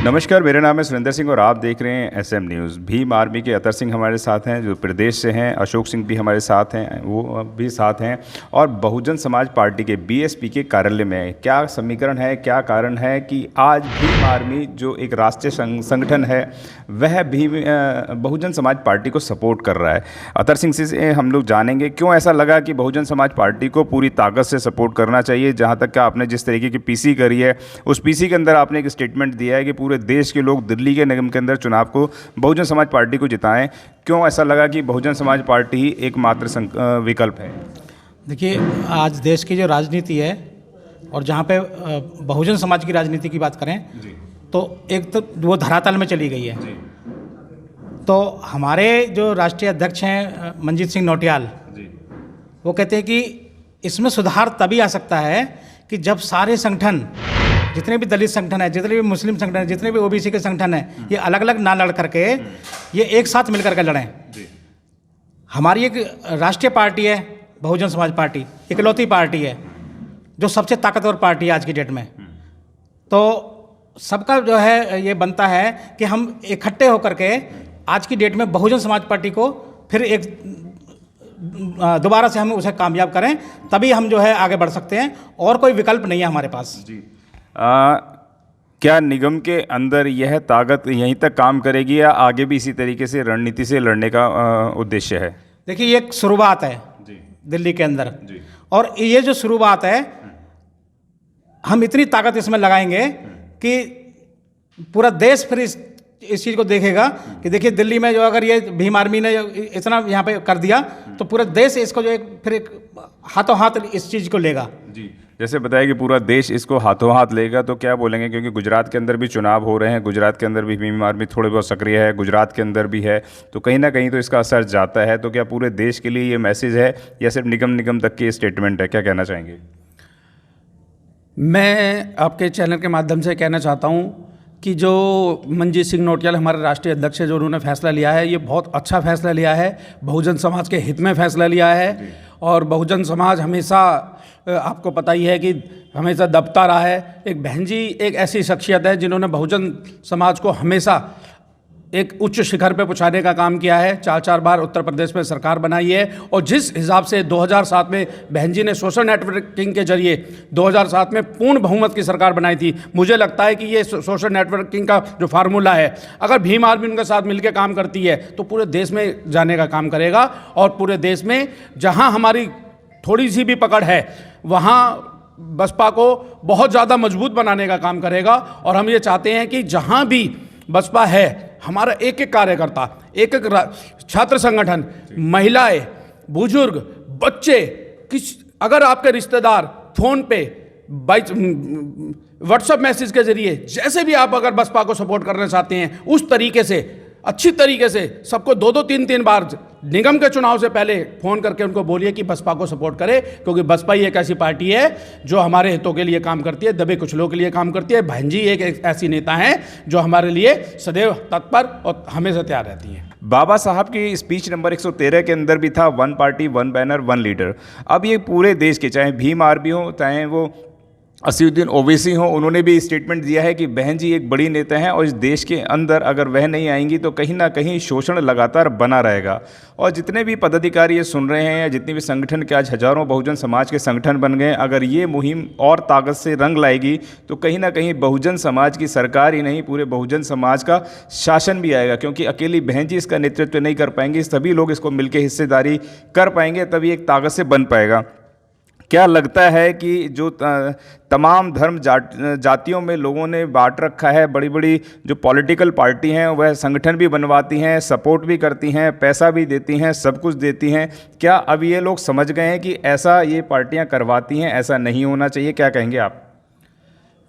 नमस्कार, मेरा नाम है सुरेंद्र सिंह और आप देख रहे हैं एसएम न्यूज़। भीम आर्मी के अतर सिंह हमारे साथ हैं जो प्रदेश से हैं, अशोक सिंह भी हमारे साथ हैं, वो भी साथ हैं। और बहुजन समाज पार्टी के बीएसपी के कार्यालय में क्या समीकरण है, क्या कारण है कि आज भीम आर्मी जो एक राष्ट्रीय संगठन है वह भी बहुजन समाज पार्टी को सपोर्ट कर रहा है। अतर सिंह से हम लोग जानेंगे क्यों ऐसा लगा कि बहुजन समाज पार्टी को पूरी ताकत से सपोर्ट करना चाहिए। जहाँ तक कि आपने जिस तरीके की पीसी करी है उस पीसी के अंदर आपने एक स्टेटमेंट दिया है कि पूरे देश के लोग दिल्ली के निगम के अंदर चुनाव को बहुजन समाज पार्टी को जिताएं। क्यों ऐसा लगा कि बहुजन समाज पार्टी ही एकमात्र विकल्प है? देखिए, आज देश की जो राजनीति है और जहाँ पे बहुजन समाज की राजनीति की बात करें तो एक तो वो धरातल में चली गई है। तो हमारे जो राष्ट्रीय अध्यक्ष हैं मंजीत सिंह नौटियाल, वो कहते हैं कि इसमें सुधार तभी आ सकता है कि जब सारे संगठन, जितने भी दलित संगठन है, जितने भी मुस्लिम संगठन है, जितने भी ओबीसी के संगठन है, ये अलग अलग ना लड़ करके ये एक साथ मिलकर के लड़ें। हमारी एक राष्ट्रीय पार्टी है बहुजन समाज पार्टी, इकलौती पार्टी है जो सबसे ताकतवर पार्टी है आज की डेट में। तो सबका जो है ये बनता है कि हम इकट्ठे होकर के आज की डेट में बहुजन समाज पार्टी को फिर एक दोबारा से हम उसे कामयाब करें, तभी हम जो है आगे बढ़ सकते हैं। और कोई विकल्प नहीं है हमारे पास। क्या निगम के अंदर यह ताकत यहीं तक काम करेगी या आगे भी इसी तरीके से रणनीति से लड़ने का उद्देश्य है? देखिए, ये एक शुरुआत है दिल्ली के अंदर, और ये जो शुरुआत है हम इतनी ताकत इसमें लगाएंगे कि पूरा देश फिर इस चीज़ को देखेगा कि देखिए दिल्ली में जो अगर ये भीम आर्मी ने इतना यहाँ पे कर दिया तो पूरा देश इसको जो फिर एक हाथों हाथ इस चीज़ को लेगा। जी, जैसे बताया कि पूरा देश इसको हाथों हाथ लेगा, तो क्या बोलेंगे? क्योंकि गुजरात के अंदर भी चुनाव हो रहे हैं, गुजरात के अंदर भी भीम आर्मी थोड़े बहुत सक्रिय है, गुजरात के अंदर भी है, तो कहीं ना कहीं तो इसका असर जाता है। तो क्या पूरे देश के लिए ये मैसेज है या सिर्फ निगम तक की स्टेटमेंट है? क्या कहना चाहेंगे? मैं आपके चैनल के माध्यम से कहना चाहता हूँ कि जो मंजीत सिंह नौटियाल हमारे राष्ट्रीय अध्यक्ष है, जो उन्होंने फैसला लिया है, ये बहुत अच्छा फैसला लिया है, बहुजन समाज के हित में फैसला लिया है। और बहुजन समाज हमेशा, आपको पता ही है कि हमेशा दबता रहा है। एक बहन जी एक ऐसी शख्सियत है जिन्होंने बहुजन समाज को हमेशा एक उच्च शिखर पे पहुंचाने का काम किया है। 4 बार उत्तर प्रदेश में सरकार बनाई है। और जिस हिसाब से 2007 में बहन जी ने सोशल नेटवर्किंग के जरिए 2007 में पूर्ण बहुमत की सरकार बनाई थी, मुझे लगता है कि ये सोशल नेटवर्किंग का जो फार्मूला है, अगर भीम आर्मी उनके साथ मिलकर काम करती है तो पूरे देश में जाने का काम करेगा। और पूरे देश में जहाँ हमारी थोड़ी सी भी पकड़ है वहाँ बसपा को बहुत ज़्यादा मजबूत बनाने का काम करेगा। और हम ये चाहते हैं कि जहाँ भी बसपा है, हमारा एक एक कार्यकर्ता, एक एक छात्र संगठन, महिलाएं, बुजुर्ग, बच्चे, अगर आपके रिश्तेदार फ़ोन पे व्हाट्सएप मैसेज के जरिए जैसे भी आप अगर बसपा को सपोर्ट करना चाहते हैं, उस तरीके से अच्छी तरीके से सबको 2-2, 3-3 बार निगम के चुनाव से पहले फ़ोन करके उनको बोलिए कि बसपा को सपोर्ट करे। क्योंकि बसपा ही एक ऐसी पार्टी है जो हमारे हितों के लिए काम करती है, दबे कुचलों के लिए काम करती है। बहन जी एक ऐसी नेता हैं जो हमारे लिए सदैव तत्पर और हमेशा तैयार रहती हैं। बाबा साहब की स्पीच नंबर 113 के अंदर भी था 1 पार्टी 1 बैनर 1 लीडर। अब ये पूरे देश के, चाहे भीम आर्मी हो, चाहे वो असयुद्दीन ओवैसी हो, उन्होंने भी स्टेटमेंट दिया है कि बहन जी एक बड़ी नेता हैं और इस देश के अंदर अगर वह नहीं आएंगी तो कहीं ना कहीं शोषण लगातार बना रहेगा। और जितने भी पदाधिकारी ये सुन रहे हैं या जितने भी संगठन के, आज हजारों बहुजन समाज के संगठन बन गए, अगर ये मुहिम और ताकत से रंग लाएगी तो कहीं ना कहीं बहुजन समाज की सरकार ही नहीं, पूरे बहुजन समाज का शासन भी आएगा। क्योंकि अकेली बहन जी इसका नेतृत्व नहीं कर पाएंगी, सभी लोग इसको मिलकर हिस्सेदारी कर पाएंगे, तभी एक ताकत से बन पाएगा। क्या लगता है कि जो तमाम धर्म जातियों में लोगों ने बांट रखा है, बड़ी बड़ी जो पॉलिटिकल पार्टी हैं वह संगठन भी बनवाती हैं, सपोर्ट भी करती हैं, पैसा भी देती हैं, सब कुछ देती हैं, क्या अब ये लोग समझ गए हैं कि ऐसा ये पार्टियां करवाती हैं, ऐसा नहीं होना चाहिए? क्या कहेंगे आप?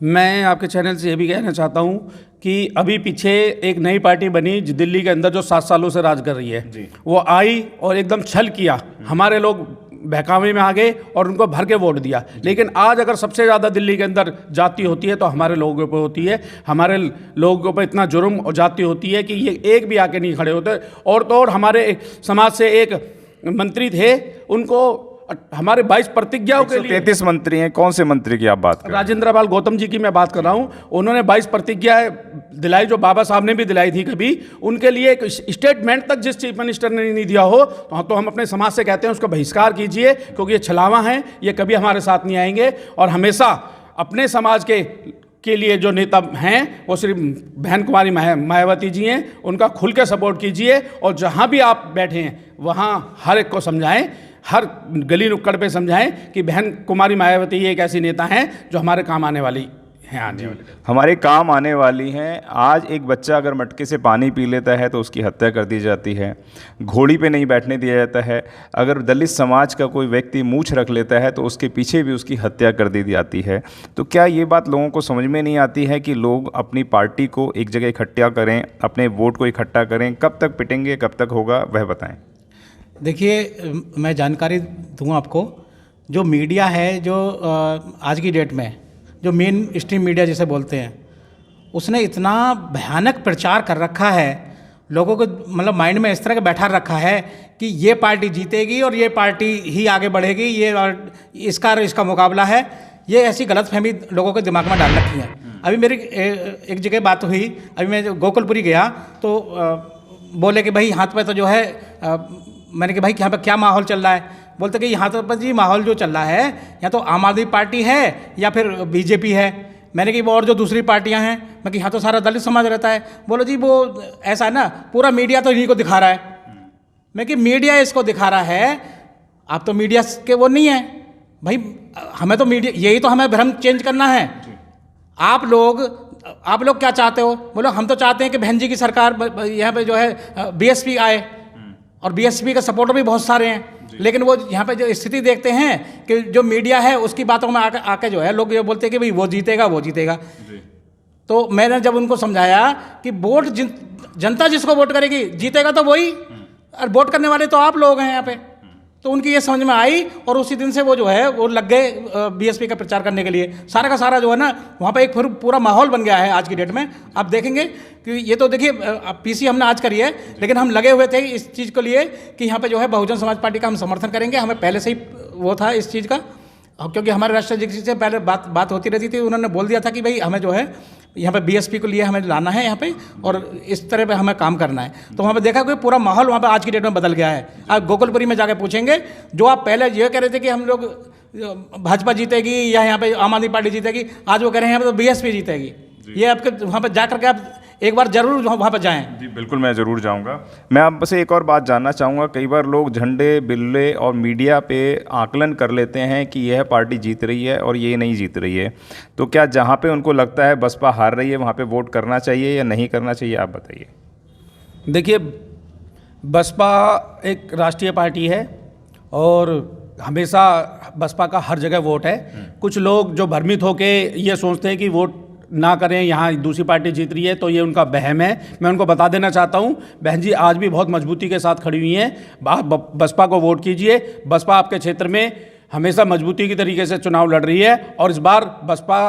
मैं आपके चैनल से ये भी कहना चाहता हूँ कि अभी पीछे एक नई पार्टी बनी दिल्ली के अंदर जो 7 सालों से राज कर रही है, वो आई और एकदम छल किया, हमारे लोग बहकावे में आ गए और उनको भर के वोट दिया। लेकिन आज अगर सबसे ज़्यादा दिल्ली के अंदर जाति होती है तो हमारे लोगों पे होती है। हमारे लोगों पे इतना जुर्म और जाति होती है कि ये एक भी आके नहीं खड़े होते। और तो और हमारे समाज से एक मंत्री थे, उनको हमारे 22 प्रतिज्ञाओं के लिए 133 मंत्री हैं, कौन से मंत्री की आप बात कर रहे हैं? राजेंद्र पाल गौतम जी की मैं बात कर रहा हूं। उन्होंने 22 प्रतिज्ञाएं दिलाई, जो बाबा साहब ने भी दिलाई थी कभी, उनके लिए एक स्टेटमेंट तक जिस चीफ मिनिस्टर ने नहीं दिया हो तो हम अपने समाज से कहते हैं उसका बहिष्कार कीजिए, क्योंकि ये छलावा हैं, ये कभी हमारे साथ नहीं आएंगे। और हमेशा अपने समाज के लिए जो नेता हैं वो सिर्फ बहन कुमारी मायावती जी हैं, उनका खुल के सपोर्ट कीजिए। और जहां भी आप बैठे हैं वहां हर एक को समझाएं, हर गली नुक्कड़ पे समझाएं कि बहन कुमारी मायावती एक ऐसी नेता हैं जो हमारे काम आने वाली हैं, आने वाली हमारे काम आने वाली हैं। आज एक बच्चा अगर मटके से पानी पी लेता है तो उसकी हत्या कर दी जाती है, घोड़ी पे नहीं बैठने दिया जाता है। अगर दलित समाज का कोई व्यक्ति मूंछ रख लेता है तो उसके पीछे भी उसकी हत्या कर दी जाती है। तो क्या ये बात लोगों को समझ में नहीं आती है कि लोग अपनी पार्टी को एक जगह इकट्ठा करें, अपने वोट को इकट्ठा करें? कब तक पिटेंगे, कब तक होगा, वह बताएं। देखिए, मैं जानकारी दूँ आपको, जो मीडिया है, जो आज की डेट में जो मेन स्ट्रीम मीडिया जिसे बोलते हैं, उसने इतना भयानक प्रचार कर रखा है, लोगों को मतलब माइंड में इस तरह का बैठा रखा है कि ये पार्टी जीतेगी और ये पार्टी ही आगे बढ़ेगी, ये और इसका मुकाबला है। ये ऐसी गलतफहमी लोगों के दिमाग में डाल रखी है। अभी मेरी एक जगह बात हुई, अभी मैं गोकुलपुरी गया तो बोले कि भाई यहाँ पे तो जो है मैंने कि भाई यहाँ पे क्या माहौल चल रहा है? बोलते कि यहाँ तो पर जी माहौल जो चल रहा है या तो आम आदमी पार्टी है या फिर बीजेपी है। मैंने कि वो और जो दूसरी पार्टियां हैं, मैं कि यहाँ तो सारा दलित समाज रहता है। बोलो जी वो ऐसा है ना, पूरा मीडिया तो इन्हीं को दिखा रहा है। मैं कि मीडिया इसको दिखा रहा है, आप तो मीडिया के वो नहीं है भाई। हमें तो मीडिया, यही तो हमें भ्रम चेंज करना है। आप लोग क्या चाहते हो? बोलो हम तो चाहते हैं कि बहन जी की सरकार यहाँ पे जो है बीएसपी आए, और बीएसपी के सपोर्टर भी बहुत सारे हैं। लेकिन वो यहाँ पे जो स्थिति देखते हैं कि जो मीडिया है उसकी बातों में आके जो है लोग ये बोलते हैं कि भाई वो जीतेगा। तो मैंने जब उनको समझाया कि वोट जनता जिसको वोट करेगी जीतेगा तो वही, और वोट करने वाले तो आप लोग हैं यहाँ पे। तो उनकी ये समझ में आई और उसी दिन से वो जो है वो लग गए बीएसपी का प्रचार करने के लिए। सारा का सारा जो है ना वहाँ पे एक पूरा माहौल बन गया है आज की डेट में। आप देखेंगे कि ये तो देखिए पीसी हमने आज करी है, लेकिन हम लगे हुए थे इस चीज़ के लिए कि यहाँ पे जो है बहुजन समाज पार्टी का हम समर्थन करेंगे। हमें पहले से ही वो था इस चीज़ का, क्योंकि हमारे राष्ट्रीय अध्यक्ष से पहले बात होती रहती थी। उन्होंने बोल दिया था कि भाई हमें जो है यहाँ पे बीएसपी को लिए हमें लाना है यहाँ पे, और इस तरह पे हमें काम करना है। तो वहाँ पे देखा कि पूरा माहौल वहाँ पे आज की डेट में बदल गया है। आप गोकुलपुरी में जाके पूछेंगे, जो आप पहले ये कह रहे थे कि हम लोग भाजपा जीतेगी या यहाँ पे आम आदमी पार्टी जीतेगी, आज वो कह रहे हैं यहाँ पे तो बीएसपी जीतेगी। ये आपके वहाँ पे जा करके आप एक बार जरूर वहाँ पर जाएं। जी बिल्कुल, मैं ज़रूर जाऊँगा। मैं आपसे एक और बात जानना चाहूँगा। कई बार लोग झंडे, बिल्ले और मीडिया पे आकलन कर लेते हैं कि यह पार्टी जीत रही है और ये नहीं जीत रही है। तो क्या जहाँ पे उनको लगता है बसपा हार रही है वहाँ पे वोट करना चाहिए या नहीं करना चाहिए, आप बताइए। देखिए, बसपा एक राष्ट्रीय पार्टी है और हमेशा बसपा का हर जगह वोट है। कुछ लोग जो भ्रमित होके ये सोचते हैं कि वोट ना करें, यहाँ दूसरी पार्टी जीत रही है, तो ये उनका वहम है। मैं उनको बता देना चाहता हूँ, बहन जी आज भी बहुत मजबूती के साथ खड़ी हुई हैं। बसपा को वोट कीजिए। बसपा आपके क्षेत्र में हमेशा मजबूती की तरीके से चुनाव लड़ रही है और इस बार बसपा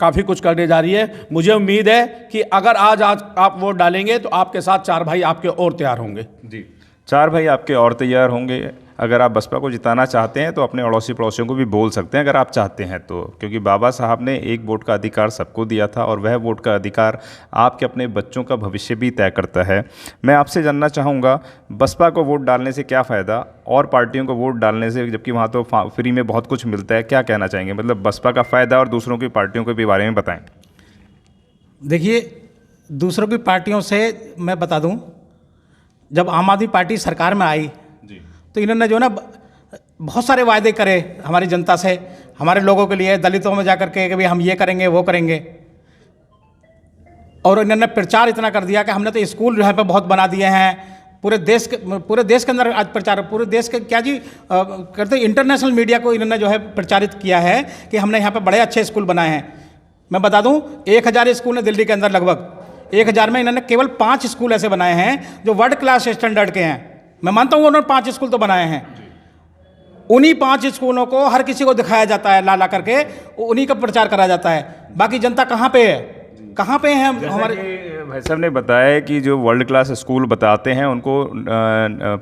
काफ़ी कुछ करने जा रही है। मुझे उम्मीद है कि अगर आज आप वोट डालेंगे तो आपके साथ 4 भाई आपके और तैयार होंगे। जी, 4 भाई आपके और तैयार होंगे। अगर आप बसपा को जिताना चाहते हैं तो अपने अड़ोसी पड़ोसियों को भी बोल सकते हैं अगर आप चाहते हैं तो, क्योंकि बाबा साहब ने एक वोट का अधिकार सबको दिया था और वह वोट का अधिकार आपके अपने बच्चों का भविष्य भी तय करता है। मैं आपसे जानना चाहूँगा, बसपा को वोट डालने से क्या फ़ायदा और पार्टियों को वोट डालने से, जबकि वहाँ तो फ्री में बहुत कुछ मिलता है, क्या कहना चाहेंगे? मतलब बसपा का फ़ायदा और दूसरों की पार्टियों के भी बारे में बताएँ। देखिए, दूसरों की पार्टियों से मैं बता दूं, जब आम आदमी पार्टी सरकार में आई तो इन्होंने जो ना बहुत सारे वायदे करे हमारी जनता से, हमारे लोगों के लिए, दलितों में जाकर के कि भाई हम ये करेंगे वो करेंगे। और इन्होंने प्रचार इतना कर दिया कि हमने तो स्कूल जो है पे बहुत बना दिए हैं। पूरे देश के अंदर आज प्रचार, पूरे देश के क्या जी करते, इंटरनेशनल मीडिया को इन्होंने जो है प्रचारित किया है कि हमने यहाँ पे बड़े अच्छे स्कूल बनाए हैं। मैं बता दूँ 1000 स्कूल हैं दिल्ली के अंदर, लगभग 1000 में इन्होंने केवल 5 स्कूल ऐसे बनाए हैं जो वर्ल्ड क्लास स्टैंडर्ड के हैं। मैं मानता हूँ उन्होंने 5 स्कूल तो बनाए हैं। उन्हीं 5 स्कूलों को हर किसी को दिखाया जाता है, ला करके उन्हीं का प्रचार करा जाता है। बाकी जनता कहाँ पे है, कहाँ पे है हमारे? भाई साहब ने बताया कि जो वर्ल्ड क्लास स्कूल बताते हैं उनको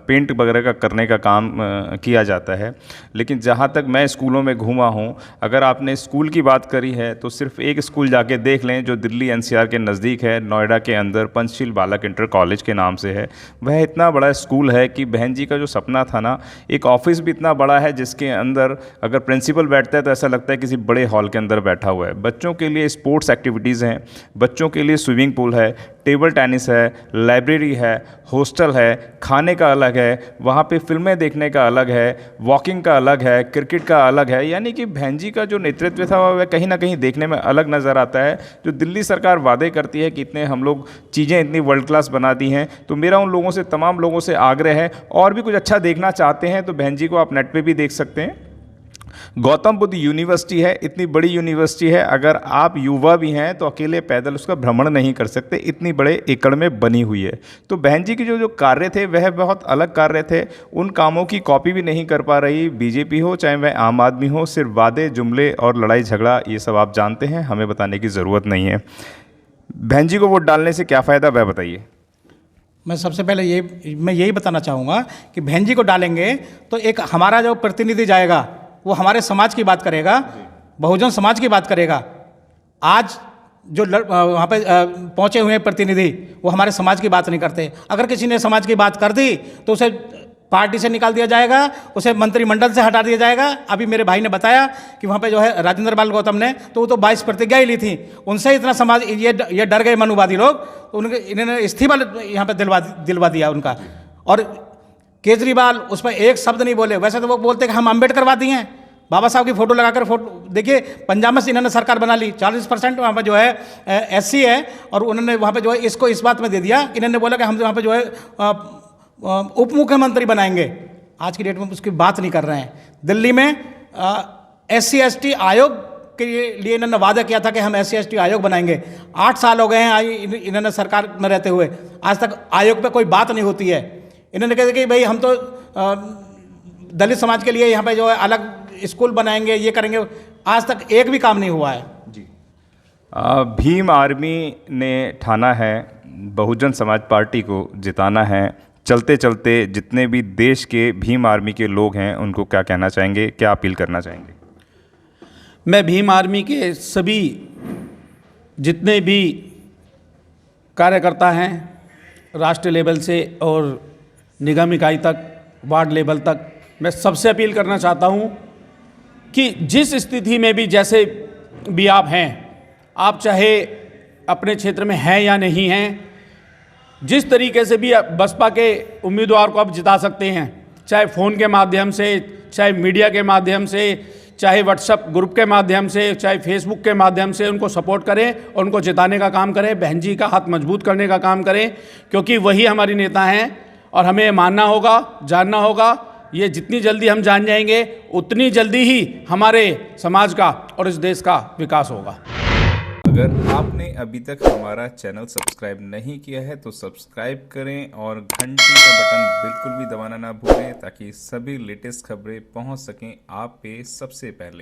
पेंट वगैरह का करने का काम किया जाता है, लेकिन जहाँ तक मैं स्कूलों में घूमा हूँ, अगर आपने स्कूल की बात करी है तो सिर्फ एक स्कूल जाके देख लें जो दिल्ली एनसीआर के नज़दीक है, नोएडा के अंदर पंचशील बालक इंटर कॉलेज के नाम से है। वह इतना बड़ा स्कूल है कि बहन जी का जो सपना था ना, एक ऑफिस भी इतना बड़ा है जिसके अंदर अगर प्रिंसिपल बैठता है तो ऐसा लगता है किसी बड़े हॉल के अंदर बैठा हुआ है। बच्चों के लिए स्पोर्ट्स एक्टिविटीज़ हैं, बच्चों के लिए स्विमिंग पूल है, टेबल टेनिस है, लाइब्रेरी है, हॉस्टल है, खाने का अलग है, वहाँ पे फिल्में देखने का अलग है, वॉकिंग का अलग है, क्रिकेट का अलग है। यानी कि बहन जी का जो नेतृत्व था वह कहीं ना कहीं देखने में अलग नज़र आता है। जो दिल्ली सरकार वादे करती है कि इतने हम लोग चीज़ें इतनी वर्ल्ड क्लास बना दी हैं, तो मेरा उन लोगों से, तमाम लोगों से आग्रह है, और भी कुछ अच्छा देखना चाहते हैं तो बहन जी को आप नेट पे भी देख सकते हैं। गौतम बुद्ध यूनिवर्सिटी है, इतनी बड़ी यूनिवर्सिटी है, अगर आप युवा भी हैं तो अकेले पैदल उसका भ्रमण नहीं कर सकते, इतनी बड़े एकड़ में बनी हुई है। तो बहन जी के जो जो कार्य थे वह बहुत अलग कार्य थे, उन कामों की कॉपी भी नहीं कर पा रही बीजेपी हो चाहे वह आम आदमी हो। सिर्फ वादे, जुमले और लड़ाई झगड़ा, ये सब आप जानते हैं, हमें बताने की ज़रूरत नहीं है। बहन जी को वोट डालने से क्या फ़ायदा, वह बताइए। मैं सबसे पहले मैं यही बताना चाहूँगा कि बहन जी को डालेंगे तो एक हमारा जो प्रतिनिधि जाएगा वो हमारे समाज की बात करेगा, बहुजन समाज की बात करेगा। आज जो वहाँ पे पहुँचे हुए हैं प्रतिनिधि, वो हमारे समाज की बात नहीं करते। अगर किसी ने समाज की बात कर दी तो उसे पार्टी से निकाल दिया जाएगा, उसे मंत्रिमंडल से हटा दिया जाएगा। अभी मेरे भाई ने बताया कि वहाँ पे जो है राजेंद्र बाल गौतम ने, तो वो तो 22 प्रतिज्ञा ही ली थी, उनसे इतना समाज ये डर गए मनुवादी लोग, तो इन्होंने इस्तीफा यहाँ पे दिलवा दिया उनका। और केजरीवाल उस पर एक शब्द नहीं बोले। वैसे तो वो बोलते कि हम अम्बेडकरवादी हैं, बाबा साहब की फ़ोटो लगाकर फोटो देखिए। पंजाब में इन्होंने सरकार बना ली, 40% वहाँ पर जो है SC है, और उन्होंने वहाँ पे जो है इसको इस बात में दे दिया, इन्होंने बोला कि हम वहाँ पे जो है उप मुख्यमंत्री बनाएंगे। आज की डेट में उसकी बात नहीं कर रहे हैं। दिल्ली में SC ST आयोग के लिए इन्होंने वादा किया था कि हम SC ST आयोग बनाएंगे। 8 साल हो गए हैं इन्होंने सरकार में रहते हुए, आज तक आयोग पे कोई बात नहीं होती है। इन्होंने कहा कि भाई हम तो दलित समाज के लिए यहाँ पे जो है अलग स्कूल बनाएंगे, ये करेंगे, आज तक एक भी काम नहीं हुआ है जी। भीम आर्मी ने ठाना है बहुजन समाज पार्टी को जिताना है। चलते चलते जितने भी देश के भीम आर्मी के लोग हैं उनको क्या कहना चाहेंगे, क्या अपील करना चाहेंगे? मैं भीम आर्मी के सभी जितने भी कार्यकर्ता हैं, राष्ट्रीय लेवल से और निगम इकाई तक, वार्ड लेवल तक, मैं सबसे अपील करना चाहता हूं कि जिस स्थिति में भी, जैसे भी आप हैं, आप चाहे अपने क्षेत्र में हैं या नहीं हैं, जिस तरीके से भी बसपा के उम्मीदवार को आप जिता सकते हैं, चाहे फ़ोन के माध्यम से, चाहे मीडिया के माध्यम से, चाहे व्हाट्सएप ग्रुप के माध्यम से, चाहे फेसबुक के माध्यम से उनको सपोर्ट करें और उनको जिताने का काम करें, बहन जी का हाथ मजबूत करने का काम करें, क्योंकि वही हमारी नेता हैं। और हमें मानना होगा, जानना होगा, ये जितनी जल्दी हम जान जाएंगे उतनी जल्दी ही हमारे समाज का और इस देश का विकास होगा। अगर आपने अभी तक हमारा चैनल सब्सक्राइब नहीं किया है तो सब्सक्राइब करें और घंटी का बटन बिल्कुल भी दबाना ना भूलें, ताकि सभी लेटेस्ट खबरें पहुंच सकें आप पे सबसे पहले।